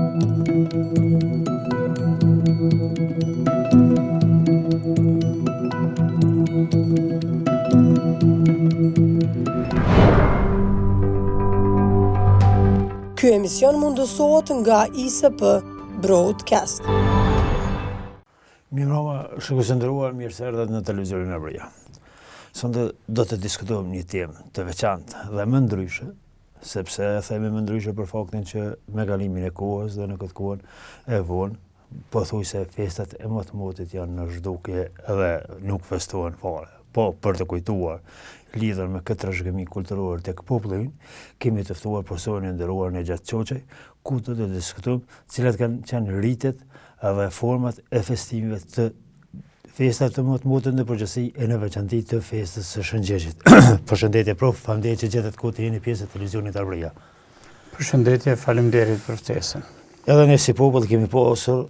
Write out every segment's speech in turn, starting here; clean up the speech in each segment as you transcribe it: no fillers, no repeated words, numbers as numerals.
Ky emision mundësohet nga ISP Broadcast. Mirëmbrëma, shikues të nderuar, mirë se erdhët në televizionin e Bria. Sonte do të diskutojmë një temë të veçantë dhe më ndryshe, sepse themi më ndryshe për faktin që me kalimin e kohës dhe në këtë kohën e vonë, pothuajse festat e motmotit janë në zhdukje dhe nuk festohen fare. Po për të kujtuar lidhur me këtë trashëgimi kulturore tek populli, kemi të ftuar profesorin e nderuar Nexhat Çoçaj, ku do të diskutojmë cilat kanë qenë rritet dhe format e festimeve të festave të motmotit në përgjithësi e në veçanti të festës së Shëngjeshit. Përshëndetje prof, faleminderit që gjetët kohë të jeni pjesë e televizionit Arbëria. Përshëndetje, faleminderit për ftesën. Edhe ne si popull kemi pasur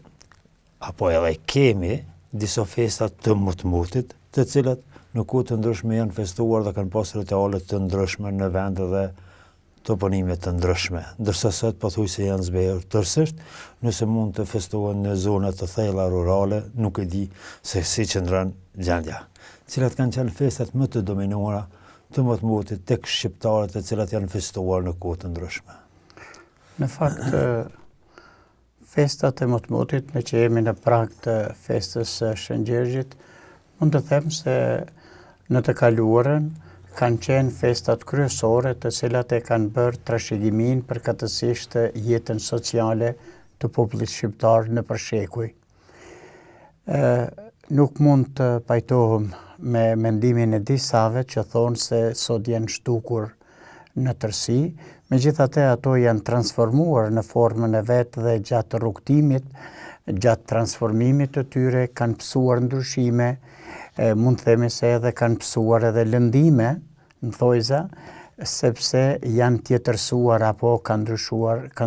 apo edhe kemi disa festa të motmotit, të cilat në kohë të ndryshme janë festuar dhe kanë pasur rituale të ndryshme në vende dhe toponime të ndryshme, ndërsa sot pothuajse janë zbehur tërësisht, nëse mund të festohen në zona të thella rurale, nuk e di se si qëndron gjendja. Cilat kanë qenë festat më të dominuara të motmotit tek shqiptarët, të cilat janë festuar në kohë të ndryshme? Në fakt, festat e motmotit, me që jemi në prag të festës së Shëngjeshit, mund të them se në të kaluarën kanë qenë festat kryesore të cilat e kanë bërë trashëgimin përkatësisht jetën sociale të popullit shqiptar në përshekuj. Nuk mund të pajtohem me mendimin e disave që thonë se sot janë shtukur në tërësi, megjithatë ato janë transformuar në formën e vetë dhe gjatë rrugtimit, gjatë transformimit të tyre kanë pësuar ndryshime, mund të themi se edhe kanë pësuar edhe lëndime, në thojza, sepse janë tjetërsuar apo kanë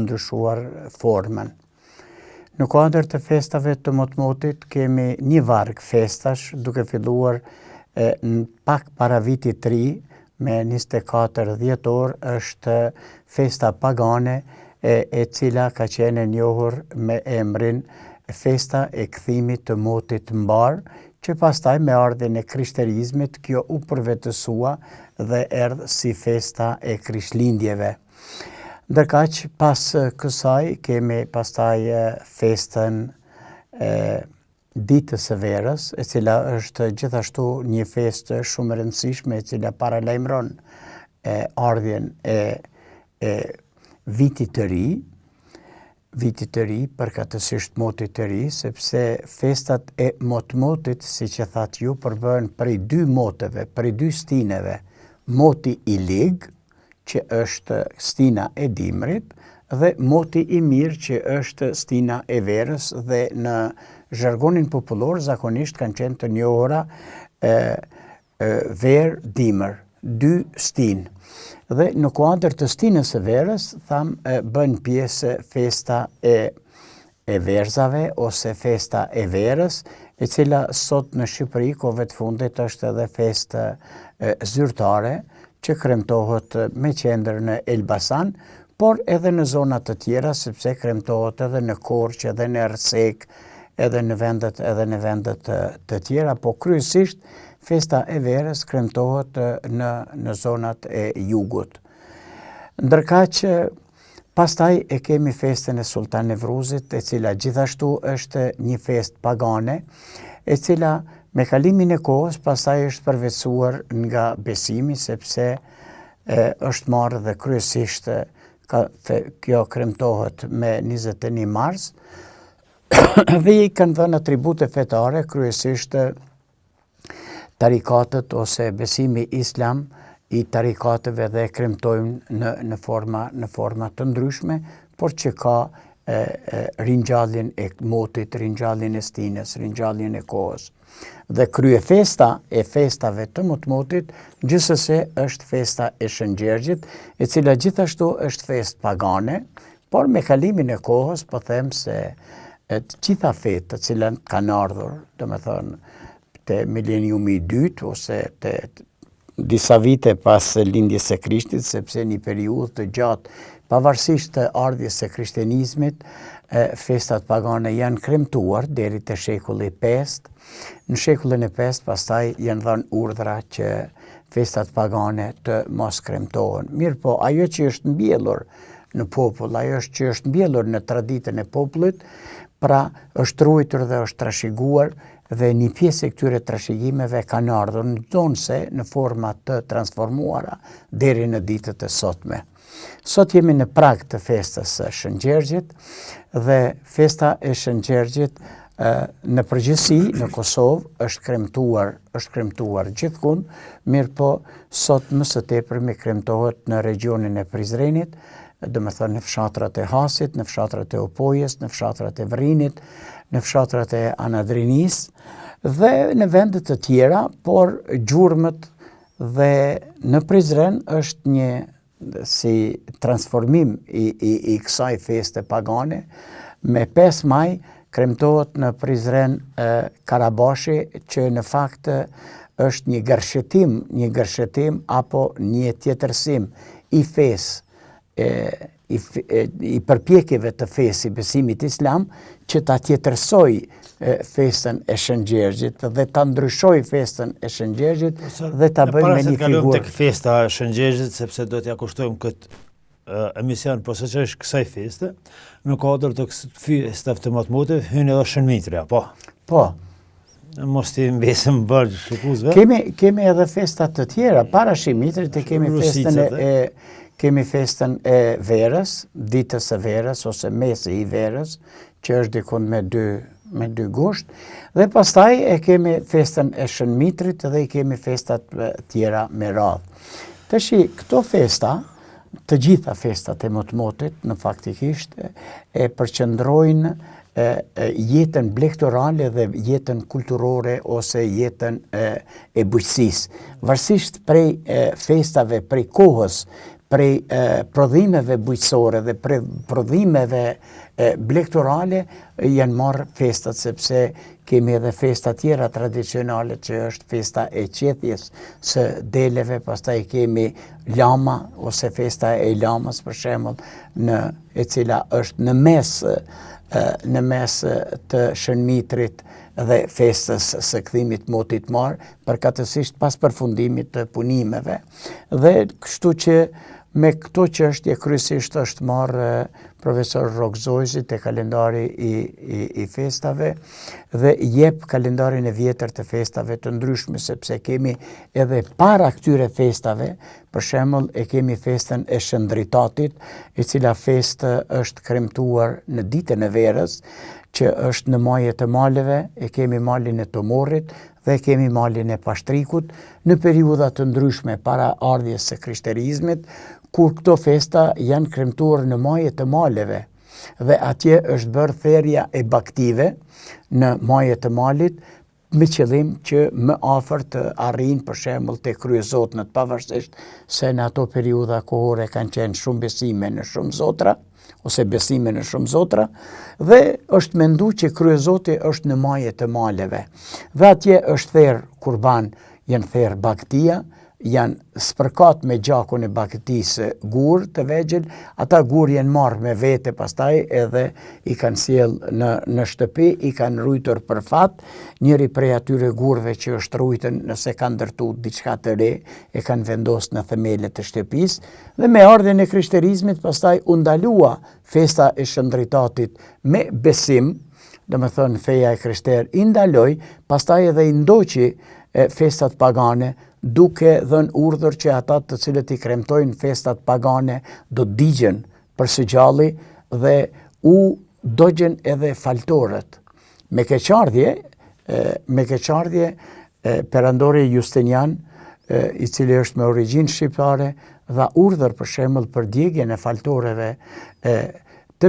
ndryshuar formën. Në kuadër të festave të motmotit kemi një varg festash, duke filluar në pak para vitit 3, me 24 dhjetor, është festa pagane, e cila ka qenë e njohur me emrin festa e kthimit të motit mbar, që pastaj me ardhen e krishterizmit kjo u përvetësua dhe erdhë si festa e Krishtlindjeve. Ndërkaq pas kësaj kemi pastaj festën ditës së verës, e cila është gjithashtu një festë shumë e rëndësishme, e cila paralajmëron ardhjen e vitit të ri, përkatësisht motit të ri, sepse festat e motmotit, si që thatë ju, përbëhen prej 2 moteve, prej 2 stineve, moti i lig, që është stina e dimrit, dhe moti i mirë, që është stina e verës, dhe në zhargonin popullor zakonisht kanë qenë të njohura verë dimër, 2 stinë. Dhe në kuadër të stinës së verës, bën pjesë festa e verzave ose festa e verës, e cila sot në Shqipëri kohëve të fundit është edhe festë zyrtare, që kremtohet me qendër në Elbasan, por edhe në zona të tjera, sepse kremtohet edhe në Korçë, edhe në Ersek, edhe në vendet të tjera, po kryesisht festa e verës kremtohet në zonat e jugut. Ndërkaq pastaj e kemi festën e Sultan Nevruzit, e cila gjithashtu është një festë pagane, e cila me kalimin e kohës pastaj është përveçuar nga besimi, sepse është marrë dhe kryesisht kjo kremtohet me 21 mars, dhe i kanë dhënë atribute fetare, kryesisht tarikatët ose besimi islam i tarikatëve dhe kremtojnë në forma të ndryshme, por që ka ringjalljen e motit, ringjalljen e stinës, ringjalljen e kohës. Dhe kryefesta e festave të motmotit gjithsesi është festa e Shëngjeshit, e cila gjithashtu është festë pagane, por me kalimin e kohës po them se të gjitha fetë të cilat kanë ardhur, domethënë te mileniumi i dytë ose disa vite pas lindjes së Krishtit, sepse një periudhë të gjatë pavarësisht të ardhjes së krishterizmit, festat pagane janë kremtuar deri te shekulli 5. Në shekullin e 5 pastaj janë dhënë urdhra që festat pagane të mos kremtohen. Mirë po, ajo që është mbjellur në popull, ajo që është mbjellur në traditën e popullit, pra është ruajtur dhe është trashëguar dhe një pjesë e këtyre trashëgimeve kanë ardhur nëse në forma të transformuara deri në ditët e sotme. Sot jemi në prag të festës së Shëngjergjit dhe festa e Shëngjergjit në përgjithësi në Kosovë është kremtuar gjithkund, mirë po sot më së tepërmi kremtohet në regionin e Prizrenit, do të thonë në fshatrat e Hasit, në fshatrat e Opojës, në fshatrat e Vrinit, në fshatrat e Anadrinis dhe në vendet të tjera, por gjurmët dhe në Prizren është një si transformim i kësaj feste pagane. Me 5 maj kremtohet në Prizren Karabashi, që në fakt është një gërshetim apo një tjetërsim i fesë, i përpjekjeve të fesë i besimit islam, që ta tjetërsoj festën e Shëngjergjit dhe ta ndryshoj festën e Shëngjergjit dhe ta bëjmë me një figurë. Tek festa e Shëngjergjit, sepse do t'ja kushtojmë këtë emision posaçërisht kësaj feste, në kuadër të festave të Matmote hyn edhe Shënmitria, po. Po. Mos t'i mbesëm bërë shikuesve. Kemi edhe festa të tjera para Shënmitrit, kemi festën e Verës, ditës së Verës ose mesi i Verës, që është dikun me 2 gusht, dhe pastaj e kemi festën e Shënmitrit dhe i kemi festat tjera me radhë. Tashi këto festa, të gjitha festat e Matmotit, në faktikisht e përqendrojnë jetën blektorale dhe jetën kulturore ose jetën e bujqësisë. Varësisht prej festave, prej kohës, prej prodhimeve bujqësore dhe prej prodhimeve blektorale janë marrë festat, sepse kemi edhe festa tjera tradicionale që është festa e qethjes së deleve, pastaj kemi lama ose festa e lamës për shembull, e cila është në mes të Shënmitrit dhe festës së kthimit motit marë, përkatësisht pas përfundimit të punimeve. Dhe kështu që me këto çështje kryesisht është marrë profesor Rokzojzi te kalendari i festave dhe jep kalendarin e vjetër të festave të ndryshme, sepse kemi edhe para këtyre festave, për shembull e kemi festën e Shëndritatit, e cila festë është kremtuar në ditën e Verës, që është në majet të maleve, e kemi malin e Tomorrit dhe kemi malin e Pashtrikut, në periudha të ndryshme para ardhjes së krishterizmit, kur këto festa janë kremtuar në majet të maleve dhe atje është bërë therrja e baktive në majet të malit me qëllim që më afër të arrijnë për shembull te kryezotnët, pavarësisht se në ato periudha kohore kanë qenë shumë besime në shumë zotra ose besime në shumë zotra, dhe është menduar që kryezoti është në majet të maleve. Dhe atje është therr kurban, janë therr baktia, janë spërkat me gjakun e baktisë gur të vegjël, ata gur janë marrë me vete pastaj edhe i kanë sjell në shtëpi, i kanë rujtur për fat, njëri prej atyre gurve që është rujtën nëse kanë ndërtu diçka të re, e kanë vendosur në themelet e shtëpisë, dhe me ardhen e krishterizmit pastaj u ndalua festa e Shëndritatit me besim, domethënë feja e krishter i ndaloi, pastaj edhe i ndoqi festat pagane, duke dhënë urdhër që ata të cilët i kremtojnë festat pagane do digjen për së gjalli dhe u dogjen edhe faltorët. Me keqardhje perandori Justinian, i cili është me origjinë shqiptare, dha urdhër për shembull për djegjen e faltorëve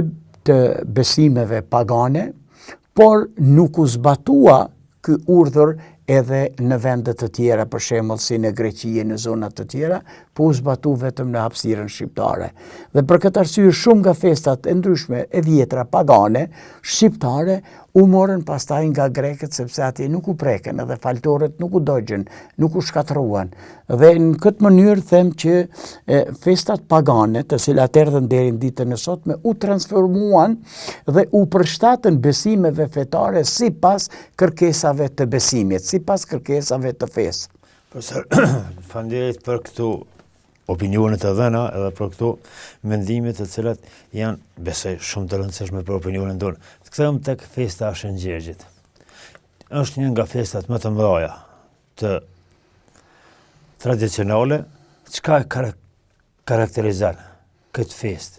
të besimeve pagane, por nuk u zbatua ky urdhër edhe në vendet të tjera, për shembull si në Greqi e në zonat të tjera, po u zbatu vetëm në hapësirën shqiptare. Dhe për këtë arsye shumë nga festat e ndryshme e vjetra pagane shqiptare u morën pastaj nga grekët, sepse atje nuk u preken, edhe faltorët nuk u dogjen, nuk u shkatruan. Dhe në këtë mënyrë them që festat pagane, të cilat erdhën deri në ditën e sotme, u transformuan dhe u përshtatën besimeve fetare sipas kërkesave të besimit, sipas kërkesave të fesë. Profesor, faleminderit për këtu opinionet e dhëna edhe për këtu mendimet të cilat janë, besoj, shumë të rëndësishme për opinionin tonë. Të kthehemi tek festa e Shën Gjergjit. Është një nga festat më të mëdha të tradicionale. Çka e karakterizon këtë festë?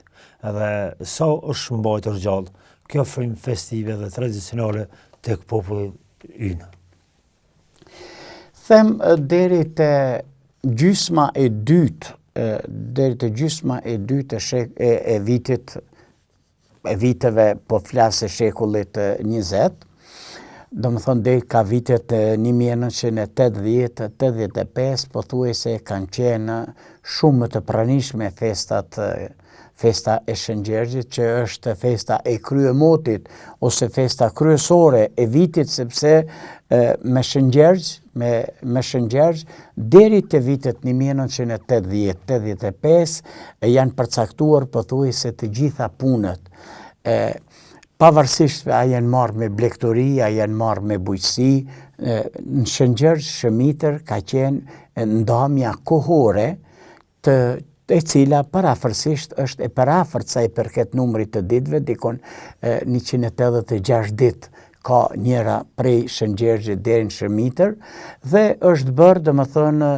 Edhe sa është mbajtur gjallë kjo frymë festive dhe tradicionale tek populli ynë? Them deri te gjysma e dytë, e vitit, e viteve, po flasë shekullit 20, do më thonë deri ka vitet 1980-85, po thuajse kanë qenë shumë të pranishme festa e Shën Gjergjit, që është festa e kryemotit ose festa kryesore e vitit, sepse me Shën Gjergj deri te vitet 1980-85 janë përcaktuar pothuajse të gjitha punët. Pavarësisht a janë marrë me blegtori, a janë marrë me bujqësi, në Shën Gjergj Shëmitër ka qenë ndamja kohore e cila parafërsisht është e parafërt sa i përket numrit të ditëve, dikon 186 ditë ka njëra prej Shën Gjergjit deri në Shëmitër, dhe është bërë, domethënë,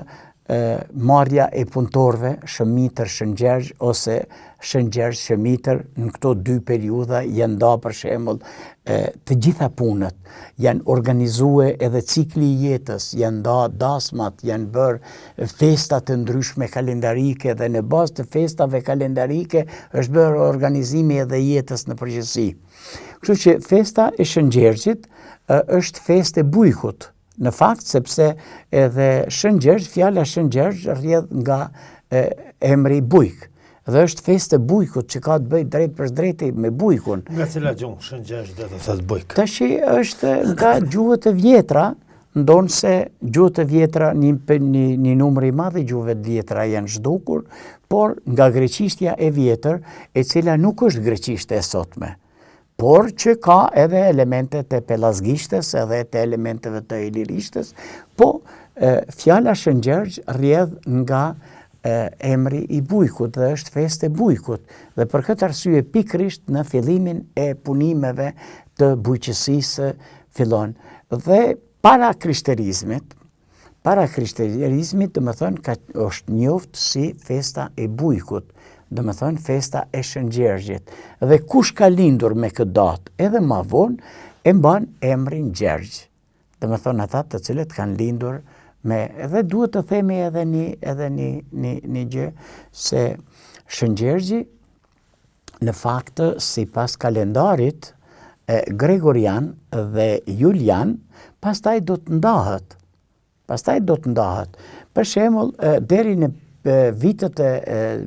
marrja e punëtorëve Shëmitër Shën Gjergj ose Shën Gjergj Shëmitër. Në këto dy periudha janë nda për shembull të gjitha punët, janë organizue edhe cikli i jetës, janë nda dasmat, janë bërë festa të ndryshme kalendarike, dhe në bazë të festave kalendarike është bërë organizimi edhe jetës në përgjithësi. Kështu që festa e Shën Gjergjit është festë e bujkut, në fakt, sepse edhe Shën Gjergj, fjala Shën Gjergj rrjedh nga emri bujk. Dhe është festë e bujkut që ka të bëjë drejt për drejti me bujkun. Nga cila gjuhë Shën Gjergj do të thotë bujk? Tashi është nga gjuhët e vjetra, ndonë se gjuhët e vjetra, një numër i madh i gjuhëve të vjetra janë zhdukur, por nga greqishtja e vjetër, e cila nuk është greqishte e sotme, por që ka edhe elementet e pelazgishtes edhe të elementeve të ilirishtes, po fjala Shën Gjergj rrjedh nga emri i bujkut dhe është festë e bujkut, dhe për këtë arsye pikrisht në fillimin e punimeve të bujqësisë fillon. Dhe para krishterizmit, do më thënë, është njoft si festa e bujkut, do më thënë festa e Shën Gjergjit. Dhe kush ka lindur me këtë datë, edhe ma vonë, e mban emrin Gjergj. Do më thënë ata të cilët kanë lindur edhe duhet të themi edhe një gjë, se Shën Gjergji në fakt sipas kalendarit Gregorian dhe Julian, pastaj do të ndahet. Për shembull, deri në vitet e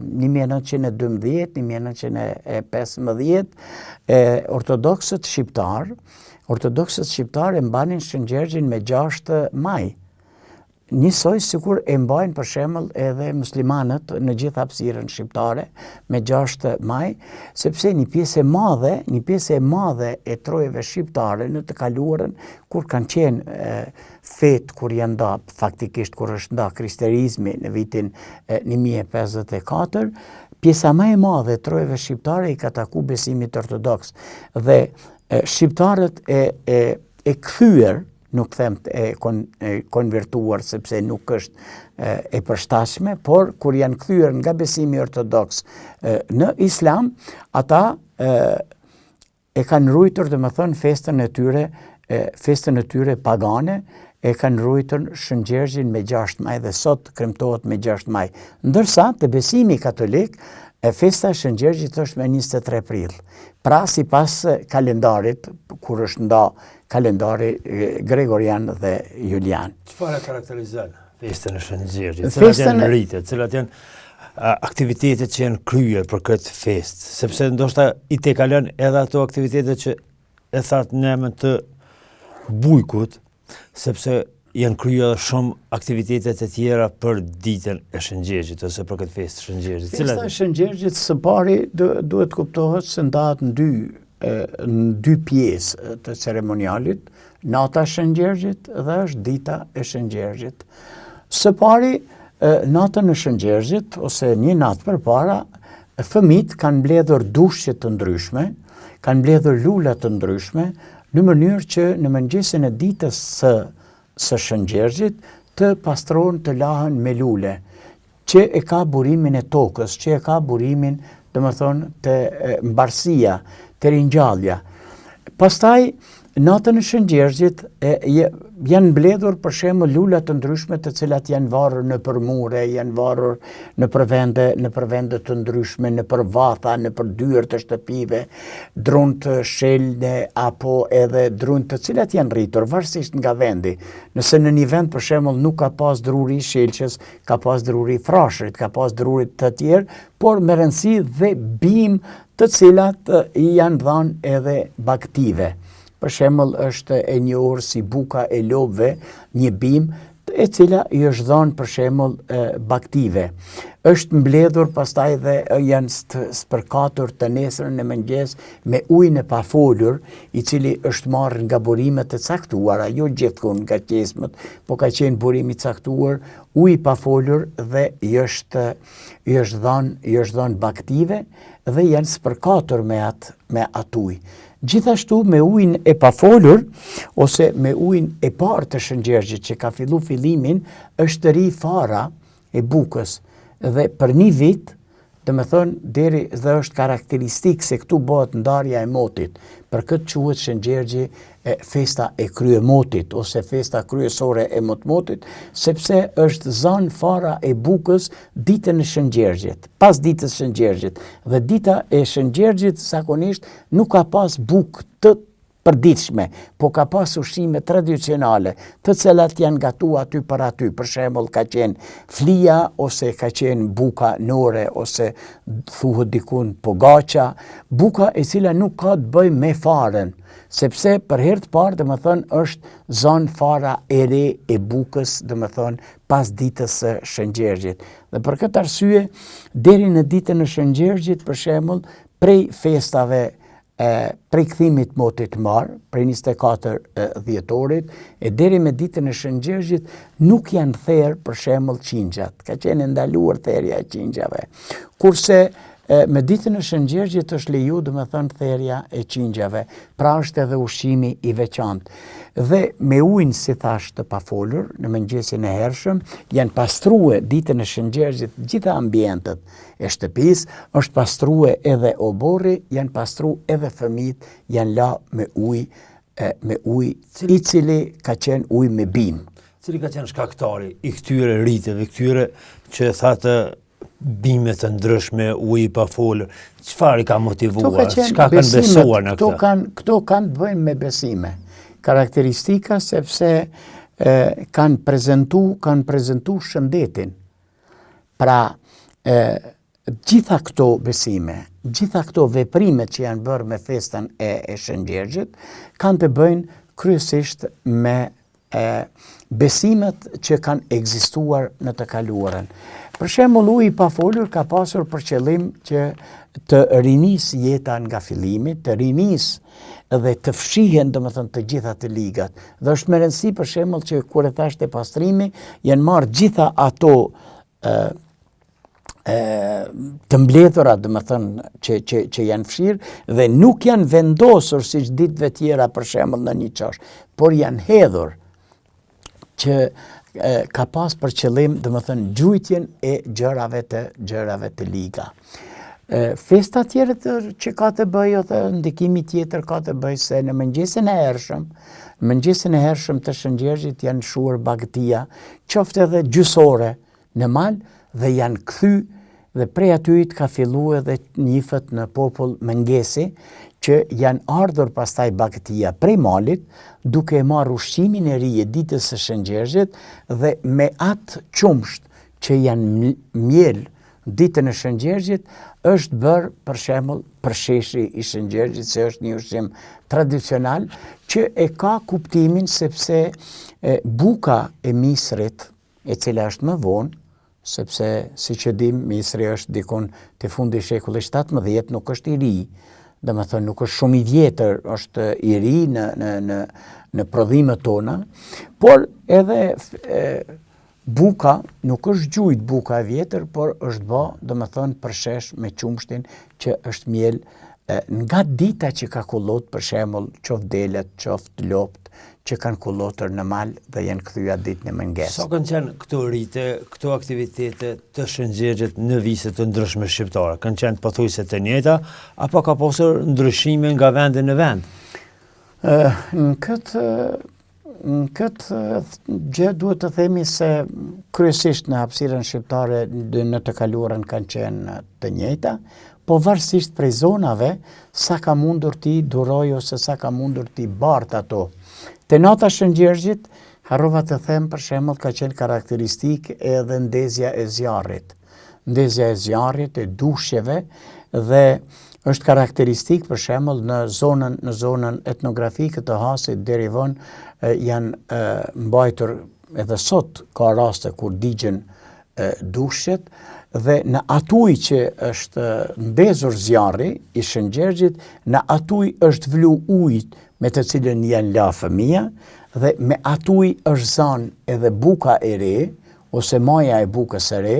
1912, 1915, ortodoksët shqiptar e mbanin Shën Gjergjin me 6 maj. Njësoj sikur e mbajnë për shembull edhe muslimanët në gjithë hapësirën shqiptare me 6 maj, sepse një pjesë e madhe e trojeve shqiptare në të kaluarën, kur kanë qenë fetë, kur janë nda, faktikisht kur është nda kristjerizmi në vitin 1054, pjesa më e madhe e trojeve shqiptare i ka taku besimit ortodoks, dhe shqiptarët e kthyer, nuk them e konvertuar sepse nuk është e përshtatshme, por kur janë kthyer nga besimi ortodoks në islam, ata e kanë ruajtur, domethënë, festën e tyre pagane, e kanë ruajtur Shën Gjergjin me 6 maj dhe sot kremtohet me 6 maj. Ndërsa te besimi katolik, festa e Shën Gjergjit është me 23 prill. Pra sipas kalendarit, kur është nda kalendari Gregorian dhe Julian. Çfarë karakterizon festën e Shëngjërgjit? Cilat janë rritet, cilat janë aktivitetet që janë kryer për këtë festë, sepse ndoshta i tekalon edhe ato aktivitetet që e thatë në emën të bujkut, sepse janë kryer shumë aktivitetet e tjera për ditën e Shëngjërgjit ose për këtë festë Shëngjërgjit. Festa e Shëngjërgjit së pari duhet kuptohet se ndahet në dy pjesë të ceremonialit, nata e Shëngjërgjit dhe është dita e Shëngjërgjit. Së pari, natën e Shëngjërgjit ose një natë përpara, fëmijët kanë mbledhur dushje të ndryshme, kanë mbledhur lula të ndryshme, në mënyrë që në mëngjesin e ditës së Shëngjërgjit të pastrohen, të lahen me lule, që e ka burimin e tokës, që e ka burimin, domethënë, të mbarësia, të ringjallja. Pastaj, natën e Shëngjërgjit janë mbledhur për shembull lula të ndryshme të cilat janë varur nëpër mure, janë varur nëpër vende të ndryshme, nëpër vatha, nëpër dyert të shtëpive, drum të shelne apo edhe drum të cilat janë rritur varësisht nga vendi. Nëse në një vend për shembull nuk ka pas druri i shelqës, ka pas druri i frashërit, ka pas drurit të tjerë, por me rëndësi dhe bim të cilat janë dhënë edhe baktive. Për shembull është e njohur si buka e lopëve, një bim e cila i është dhënë për shembull baktive. Është mbledhur pastaj dhe janë spërkatur të nesërën e mëngjes me ujin e pafolur, i cili është marrë nga burimet e caktuara, jo gjithkund nga qesmët, po ka qenë burim i caktuar, uji i pafolur dhe i është dhënë baktive dhe janë spërkatur me atë ujë. Gjithashtu me ujin e pafolur ose me ujin e parë të Shëngjërgjit që ka fillu fillimin, është ri fara e bukës dhe për një vit, dhe është karakteristik se këtu bëhet ndarja e motit. Për këtë quhet Shëngjërgji festa e kryemotit ose festa kryesore e motmotit, sepse është zanë fara e bukës ditën e Shëngjërgjit, pas ditës Shëngjërgjit. Dhe dita e Shëngjërgjit zakonisht nuk ka pas bukë të përditshme, po ka pas ushqime tradicionale, të cilat janë gatuar aty për aty. Për shembull ka qenë flia ose ka qenë buka nore ose thuhet dikun pogaça, buka e cila nuk ka të bëjë me farën, sepse për herë të parë domethënë është zanë fara e re e bukës, domethënë pas ditës së Shëngjërgjit. Dhe për këtë arsye, deri në ditën e Shëngjërgjit, për shembull, prej festave prej kthimit motit marë, prej 24 dhjetorit, e deri me ditën e Shëngjërgjit nuk janë therë për shembull qingjat. Ka qenë ndaluar therja e qingjave. Kurse me ditën e Shëngjërgjit është leju, domethënë, therja e qingjave. Pra është edhe ushqimi i veçantë. Dhe me ujin, si thash, të pafolur, në mëngjesin e hershëm, janë pastruar ditën e Shëngjërgjit gjitha ambientet e shtëpisë, është pastruar edhe oborri, janë pastruar edhe fëmijët, janë la me ujë i cili ka qenë ujë me bim. Cili ka qenë shkaktari i këtyre rriteve, këtyre që thatë bime të ndryshme, uji i pafolur, çfarë i ka motivuar, çka kanë besuar në këtë? Këto kanë të bëjnë me besime. Karakteristika sepse kanë prezentu shëndetin. Pra, gjitha këto besime, gjitha këto veprime që janë bërë me festën e Shëngjërgjit, kanë të bëjnë kryesisht me besimet që kanë ekzistuar në të kaluarën. Për shembull, uji i pafolur ka pasur për qëllim që të rinis jeta nga fillimi, të rinis dhe të fshihen domethënë të gjitha të ligat. Dhe është me rëndësi për shembull që kur e thash te pastrimi, janë marrë gjitha ato të mbledhura, domethënë që janë fshirë dhe nuk janë vendosur siç ditëve tjera për shembull në një çosh, por janë hedhur që ka pas për qëllim domethënë gjujtjen e gjërave të liga. Festa tjetër që ka të bëjë ose ndikimi tjetër ka të bëjë se në mëngjesin e hershëm të Shëngjërgjit janë shuar bagëtia, qoftë edhe gjysore në mal dhe janë kthy dhe prej aty ka fillu edhe njifët në popull mëngesi, që janë ardhur pastaj Bakëtia prej malit, duke e marrë ushqimin e ri e ditës së Shëngjerzhit dhe me atë qumsht që janë mjel ditën e Shëngjerzhit, është bërë për shembull përsheshi i Shëngjerzhit, se është një ushqim tradicional që e ka kuptimin sepse buka e misrit, e cila është më vonë, sepse si që dim, misri është dikon të fundi shekullit 17, nuk është i ri, dhe më thënë nuk është shumë i vjetër, është i ri në prodhimet tona, por edhe buka nuk është gjujt buka e vjetër, por është bë, dhe më thënë përshesh me qumshtin që është mjel nga dita që ka kullot, për shembull, qoftë delet, qoftë lopt, që kanë kullotër në mal dhe janë kthyer ditë në mëngjes. Sa kanë qenë këto rite, këto aktivitete të Shëngjerzhit në vise të ndryshme shqiptare? Kanë qenë pothuajse të njëjta apo ka pasur ndryshime nga vendi në vend? Në këtë gjë duhet të themi se kryesisht në hapësirën shqiptare në të kaluarën kanë qenë të njëjta, po varësisht prej zonave sa ka mundur ti duroj ose sa ka mundur ti bart ato. Te nata Shëngjerzhit, harrova të them për shembull ka qenë karakteristik edhe ndezja e zjarrit. Ndezja e zjarrit, e dushjeve dhe është karakteristik për shembull në zonën etnografike të Hasit deri vonë janë mbajtur edhe sot ka raste kur digjen dushjet dhe në atuj që është ndezur zjarri i Shëngjerzhit, në atuj është vlu ujë me të cilën janë la fëmija dhe me atuj është zanë edhe buka e re, ose maja e bukës së re,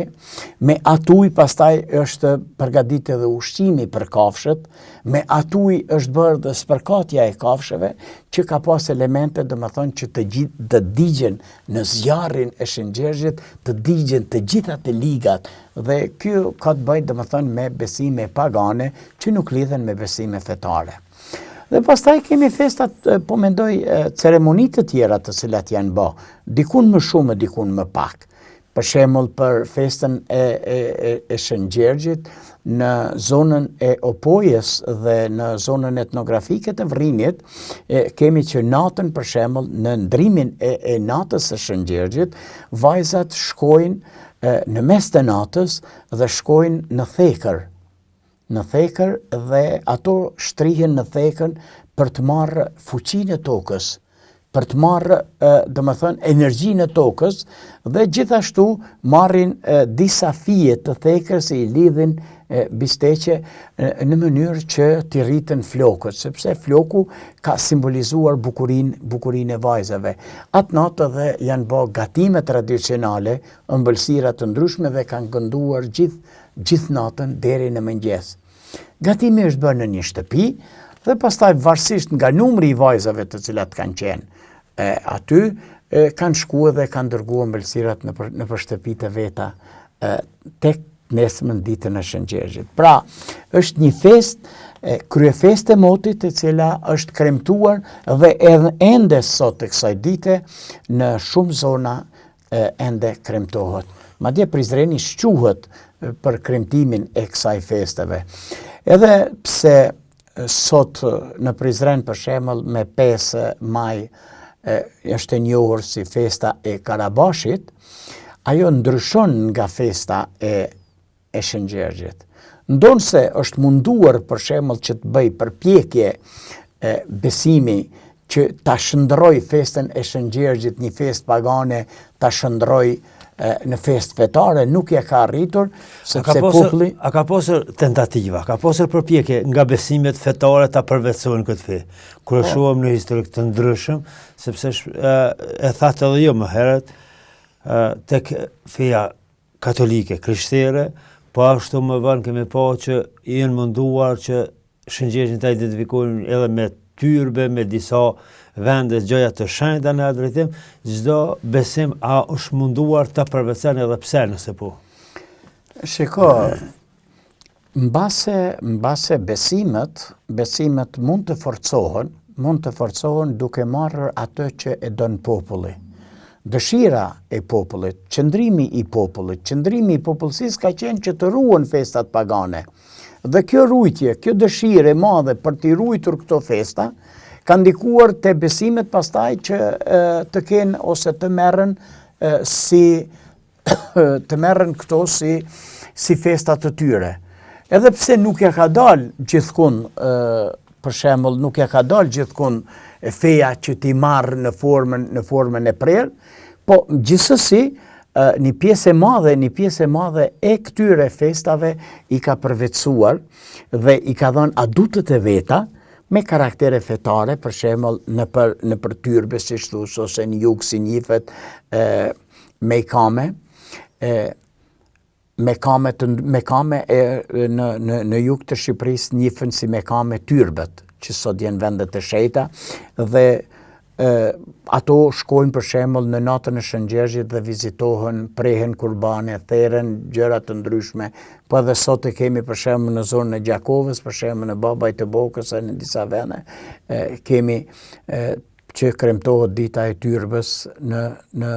me atuj pastaj është përgatit edhe ushqimi për kafshët, me atuj është bërë dhe spërkatja e kafshëve, që ka pas elemente dhe më thonë që të digjen në zjarrin e Shëngjerzhit, të digjen të gjitha të ligat, dhe kjo ka të bëjë dhe më thonë me besime pagane, që nuk lidhen me besime fetare. Dhe pastaj kemi festat, po mendoj, ceremonitë të tjera të cilat janë bë, dikun më shumë, dikun më pak. Për shembull për festën e Shëngjerzhit në zonën e Opojës dhe në zonën etnografike të Vrinit, kemi që natën për shembull në ndrimin e natës së Shëngjerzhit, vajzat shkojnë në mes të natës dhe shkojnë në thekër dhe ato shtrihen në thekën për të marrë fuqinë e tokës, për të marrë, dhe më thënë, energjinë e tokës dhe gjithashtu marrin disa fije të thekës i lidhin bisteqe në mënyrë që t'i rritën flokët, sepse floku ka simbolizuar bukurinë e vajzave. Atë natë dhe janë bë gatime tradicionale, ëmbëlsira të ndryshme dhe kanë gënduar gjithë natën deri në mëngjes. Gatimi është bërë në një shtëpi dhe pastaj varësisht nga numri i vajzave të cilat kanë qenë aty, kanë shkuar dhe kanë dërguar ëmbëlsirat në shtëpitë e veta tek nesëmën ditën e Shëngjerzhit. Pra, është një festë, kryefestë e motit e cila është kremtuar dhe edhe ende sot të kësaj dite në shumë zona ende kremtohet. Madje Prizreni shquhet për kremtimin e kësaj festeve. Edhe pse sot në Prizren për shembull me 5 maj është e njohur si festa e Karabashit, ajo ndryshon nga festa e Shëngjerzhit. Ndonse është munduar për shembull që të bëj përpjekje besimi që ta shndroj festën e Shëngjerzhit, një festë pagane, ta shndroj në festë fetare, nuk ja ka arritur, sepse populli... A ka pasur tentativa, ka pasur përpjekje nga besimet fetare ta përvetsojnë këtë fe. Kur e shohëm në historik të ndryshëm, sepse e thatë edhe jo më herët, tek feja katolike, krishtere, po ashtu më vonë kemi pa që janë munduar që Shëngjerzhin ta identifikojnë edhe me tyrbe, me disa vende gjëja të shenjta në atë drejtim, çdo besim a është munduar të përvecen edhe pse nëse po? Shiko, mbase besimet mund të forcohen duke marrë atë që e don populli. dëshira e popullit, qëndrimi i popullit, qëndrimi i popullsisë ka qenë që të ruhen festat pagane. Dhe kjo rujtje, kjo dëshirë e madhe për të ruajtur këto festa, ka ndikuar te besimet pastaj që të kenë ose të merren këto si festa të tyre. Edhe pse nuk ja ka dalë gjithkund, për shembull, nuk ja ka dalë gjithkund feja që t'i marrë në formën e prerë, po gjithsesi një pjesë e madhe e këtyre festave i ka përvetësuar dhe i ka dhënë adutët e veta me karaktere fetare, për shembull në për tyrbe, siç thush, ose në jug si njihet mejkame, mekame në jug të Shqipërisë njihen si mekame tyrbet, që sot janë vendet e shejta, dhe ato shkojnë për shembull në natën e Shëngjeshit dhe vizitohen, prehen kurbane, theren gjëra të ndryshme. Po edhe sot e kemi për shembull në zonën e Gjakovës, për shembull në Babaj të Bokës e në disa vende, kemi që kremtohet dita e tyrbës në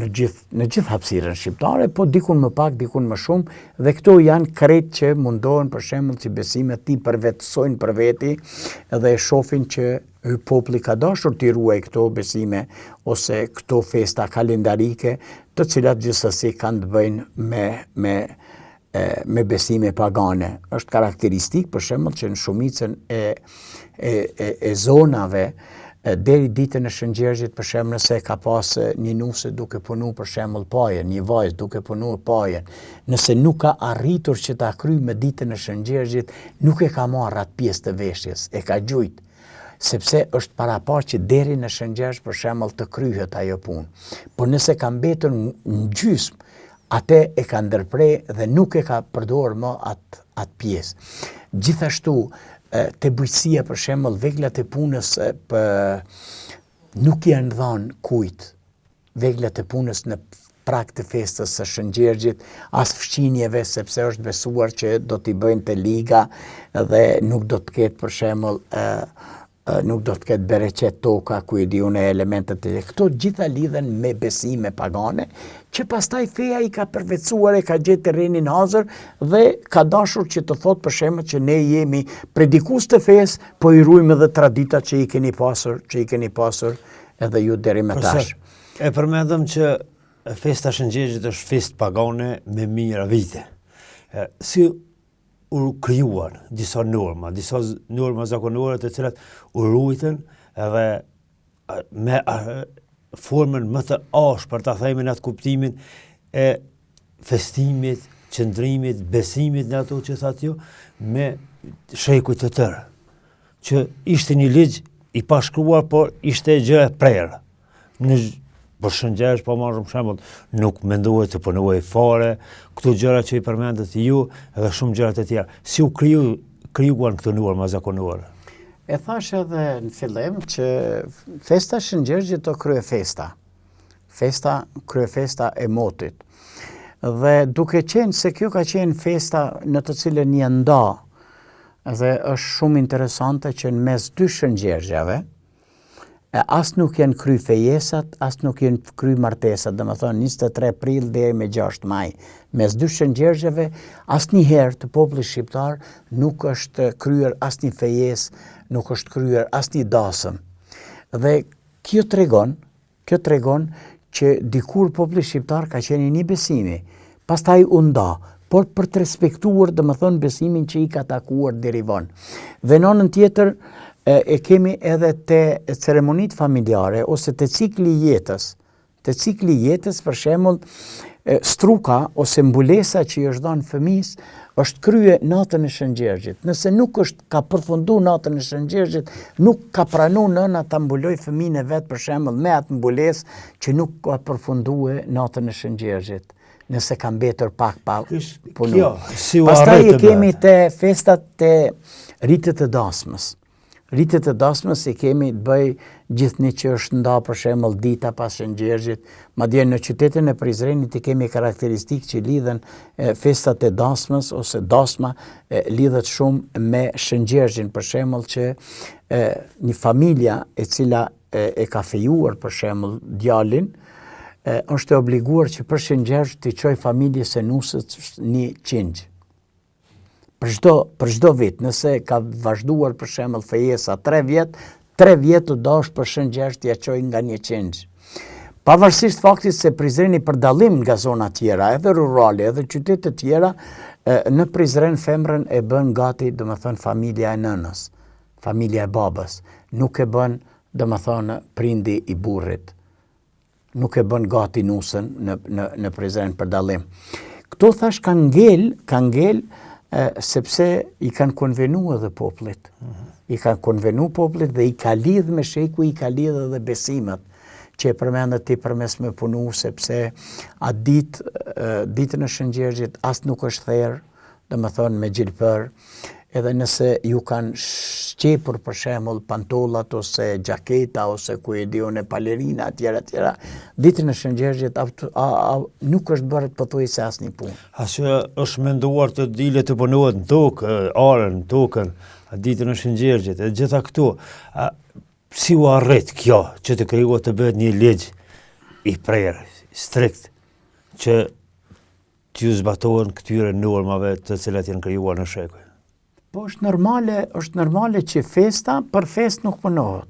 gjithë hapësirën shqiptare, po dikun më pak, dikun më shumë, dhe këto janë krejt që mundohen për shembull që besimet ti përvetësojnë për veti dhe e shohin që populli ka dashur t'i ruaj këto besime ose këto festa kalendarike, të cilat gjithsesi kanë të bëjnë me besime pagane. Është karakteristik për shembull që në shumicën e zonave deri ditën e Shëngjeshit, për shembull, nëse ka pas një nuse duke punu për shembull pajen, një vajzë duke punu pajen, nëse nuk ka arritur që ta kryejë me ditën e Shëngjeshit, nuk e ka marrë atë pjesë të veshjes, e ka gjujt, sepse është parapar që deri në Shëngjesh për shembull të kryhet ajo punë. Por nëse ka mbetur në gjysmë, atë e ka ndërprer dhe nuk e ka përdorur më atë pjesë. Gjithashtu te bujqësia për shembull, veglat e punës nuk janë dhënë kujt. Veglat e punës në prag të festës së Shëngjeshit, as fqinjeve, sepse është besuar që do t'i bëjnë të liga dhe nuk do të ketë për shembull nuk do të ketë bereqet toka, ku i diun e elementet e këto gjitha lidhen me besime pagane, që pastaj feja i ka përvetësuar, e ka gjetë terrenin hazër dhe ka dashur që të thotë për shembull që ne jemi predikues të fesë, po i ruajmë edhe traditat që i keni pasur edhe ju deri më tash. E përmendëm që festa Shëngjeshit është festë pagane me mijëra vite. Si u krijuan disa norma zakonore të cilat u ruajtën edhe me formën më të ashpër, ta themi në atë kuptimin e festimit, qëndrimit, besimit në ato që thatë ju, me shekuj të tërë, që ishte një ligj i pashkruar, por ishte gjë e prerë. Për Shëngjesh, po marrëm shembull, nuk mendohet të punohej fare, këto gjëra që i përmendët ju edhe shumë gjëra të tjera. Si u krijuan këto norma zakonore? E thash edhe në fillim që festa Shëngjeshit o kryefesta. Kryefesta e motit. Dhe duke qenë se kjo ka qenë festa në të cilën një nda, dhe është shumë interesante që në mes dy Shëngjeshjave, as nuk janë kry fejesat, as nuk janë kry martesat, dhe më thonë 23 prill deri me 6 maj. Mes dy Shëngjeshjave, as një herë të popullit shqiptar nuk është kryer as një fejes, nuk është kryer as një dasëm. Dhe kjo tregon që dikur populli shqiptar ka qenë një besimi, pastaj u nda, por për të respektuar, dhe më thonë, besimin që i ka takuar deri vonë. Dhe në anën tjetër, e kemi edhe te ceremonit familjare ose te cikli jetës, për shembull, struka ose mbulesa që i është dhënë fëmijës është krye natën e Shëngjeshit. Nëse nuk ka përfunduar natën e Shëngjeshit, nuk ka pranuar nëna ta mbuloj fëmijën e vet për shembull me atë mbulesë që nuk ka përfunduar natën e Shëngjeshit. Nëse ka mbetur pak pa punu. Pastaj e kemi te festat te rritet e dasmës. Rritet e dasmës i kemi të bëj gjithnjë që është nda për shembull dita pas Shëngjeshit, madje në qytetin e Prizrenit i kemi karakteristikë që lidhen festat e dasmës ose dasma lidhet shumë me Shëngjeshtin, për shembull që një familja e cila e ka fejuar për shembull djalin, është e obliguar që për shëngjergj të çoj familjes së nusës një qingj. Për çdo vit, nëse ka vazhduar për shembull fejesa 3 vjet, 3 vjet të dosh për shëngjergj t'ia çoj nga një qingj. Pavarësisht faktit se Prizreni për dallim nga zona tjera, edhe rurale, edhe qytete tjera, në Prizren femrën e bën gati, domethënë familja e nënës, familja e babës, nuk e bën, domethënë prindi i burrit. Nuk e bën gati nusën në Prizren për dallim. Këto thash kanë ngel sepse i kanë konvenu edhe poplit. I kanë konvenu poplit dhe i ka lidh me sheku, i ka lidh edhe besimet që e përmendet ti përmes me punu, sepse atë ditën e shëngjergjit as nuk është therr, domethënë me gjilpër, edhe nëse ju kanë shqepur për shembull pantollat ose gjaketa ose ku e diun e palerina etj. Ditën e shëngjergjit nuk është bërë pothuajse asnjë punë. Asë është menduar të dile të punohet në tokë, arën, tokën, ditën e shëngjergjit, e gjitha këtu. Si u arrit kjo që të krijuar të bëhet një ligj i prerë, strikt, që t'ju zbatohen këtyre normave të cilat janë krijuar në shekuj? Po është normale që festa për fest nuk punohet.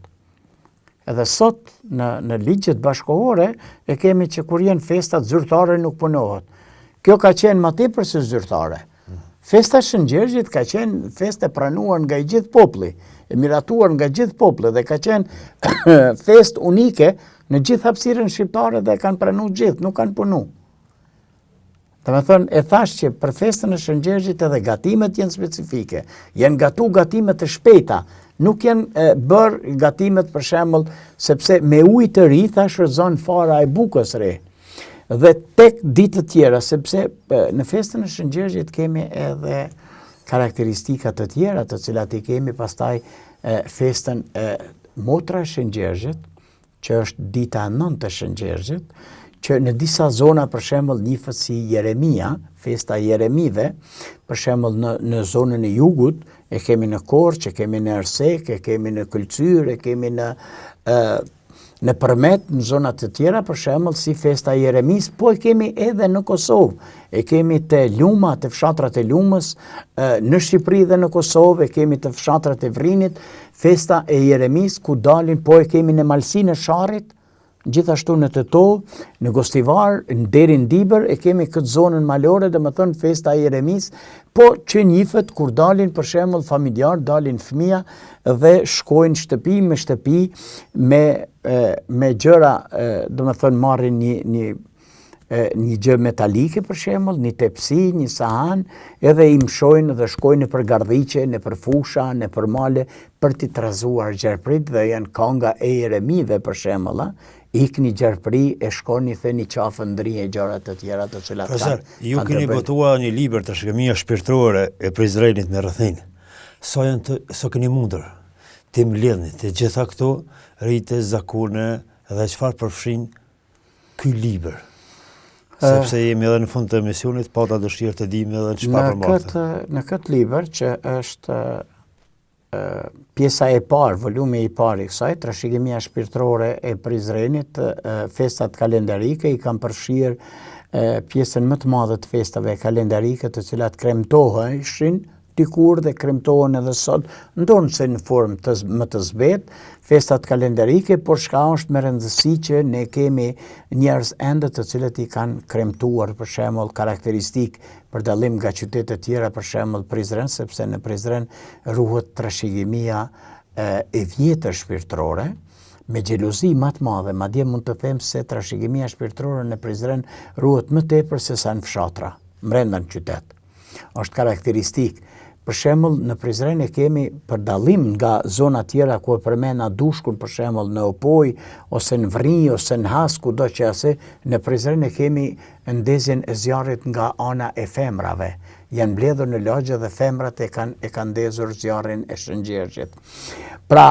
Edhe sot në ligjet bashkëkohore e kemi që kur janë festat zyrtare nuk punohet. Kjo ka qenë më tepër se zyrtare. Festa shëngjergjit ka qenë festë e pranuar nga i gjithë populli, e miratuar nga gjithë populli dhe ka qenë festë unike në gjithë hapësirën shqiptare dhe kanë pranuar gjithë, nuk kanë punu. Domethënë e thash që për festën e shëngjergjit edhe gatimet janë specifike, janë gatu gatimet e shpejta, nuk janë bërë gatimet për shembull sepse me ujë të ri thash rrezon fara e bukës re. Dhe tek ditë të tjera, sepse në festën e shëngjergjit kemi edhe karakteristika të tjera të cilat i kemi pastaj festën motra e shëngjergjit, që është dita e 9 të shëngjergjit, që në disa zona për shembull njihet si Jeremia, festa e Jeremive, për shembull në zonën e jugut, e kemi në Korçë, e kemi në Ersek, e kemi në Kulcyr, e kemi në Përmet, në zonat të tjera, për shembull si festa e Jeremis, po e kemi edhe në Kosovë. E kemi të Luma, të fshatrat e Lumës, në Shqipëri dhe në Kosovë, e kemi të fshatrat e Vrinit, festa e Jeremis, ku dalin, po e kemi në Malsinë e Sharrit, gjithashtu në Tetovë, në Gostivar, deri në Dibër, e kemi këtë zonën malore, domethënë festa e Jeremis, po që njihet kur dalin për shembull familjar, dalin fëmia dhe shkojnë shtëpi me shtëpi me gjëra, domethënë marrin një gjë metalike për shembull, një tepsi, një sahan, edhe i mshojnë dhe shkojnë nëpër gardhiqe, nëpër fusha, nëpër male për t'i trazuar gjerprit dhe janë kanga e Jeremive për shembull, ikni gjerpri e shkoni theni qafën ndrije gjëra të tjera të cilat Profesor, ju keni botuar një libër të shkëmia shpirtërore e Prizrenit me rrethinë. So keni mundur të mbledhni të gjitha këto rite, zakune dhe çfarë përfshin ky libër? Sepse jemi edhe në fund të emisionit, pata dëshirë të dim edhe çfarë përmbajtë. Në këtë libër që është pjesa e parë, volumi i parë i kësaj, trashëgimia shpirtërore e Prizrenit, festat kalendarike, i kam përfshirë pjesën më të madhe të festave kalendarike të cilat kremtoheshin dikur dhe kremtohen edhe sot, ndonë se në formë më të zbet, festat kalendarike, por shka është me rëndësi që ne kemi njerëz ende të cilët i kanë kremtuar për shembull karakteristik për dallim nga qytetet tjera, për shembull Prizren, sepse në Prizren ruhet trashëgimia e vjetër shpirtërore, me xhelozi më të madhe, madje mund të them se trashëgimia shpirtërore në Prizren ruhet më tepër se sa në fshatra, brenda në qytet. Është karakteristik. Për shembull, në Prizren e kemi për dallim nga zona tjera ku e përmena Dushkun, për shembull në Opoj, ose në Vri, ose në Has, kudo që ase, në Prizren e kemi ndezjen e zjarrit nga ana e femrave. Janë mbledhur në lagje dhe femrat e kanë ndezur zjarrin e shëngjergjit. Pra,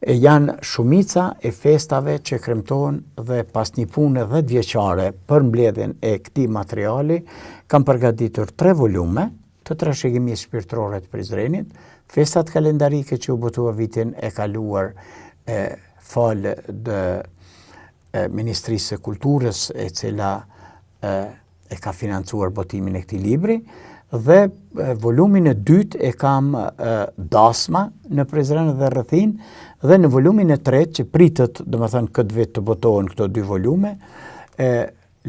janë shumica e festave që kremtohen dhe pas një pune 10 vjeçare për mbledhjen e këtij materiali, kam përgatitur 3 volume të trashëgimisë shpirtërore të Prizrenit, festat kalendarike që u botua vitin e kaluar falë dë Ministrisë së Kulturës e cila e ka financuar botimin e këtij libri, dhe volumin e dytë e kam Dasma në Prizren dhe rrethin, dhe në volumin e tretë që pritet, domethënë këtë vit të botohen këto dy volume,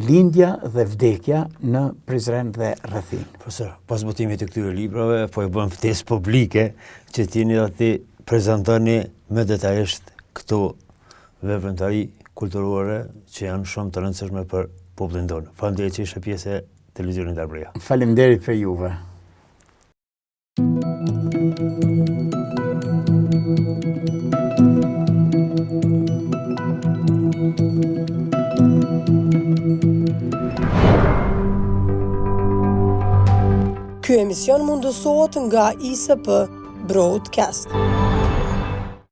Lindja dhe vdekja në Prizren dhe rrethin. Profesor, pas botimit të këtyre librave, po e bën ftesë publike që t'jeni dhe ti prezantoni më detajisht këto veprimtari kulturore që janë shumë të rëndësishme për popullin tonë. Faleminderit që ishe pjesë e televizionit Arbëria. Faleminderit për juve. Ky emision mundësohet nga ISP Broadcast.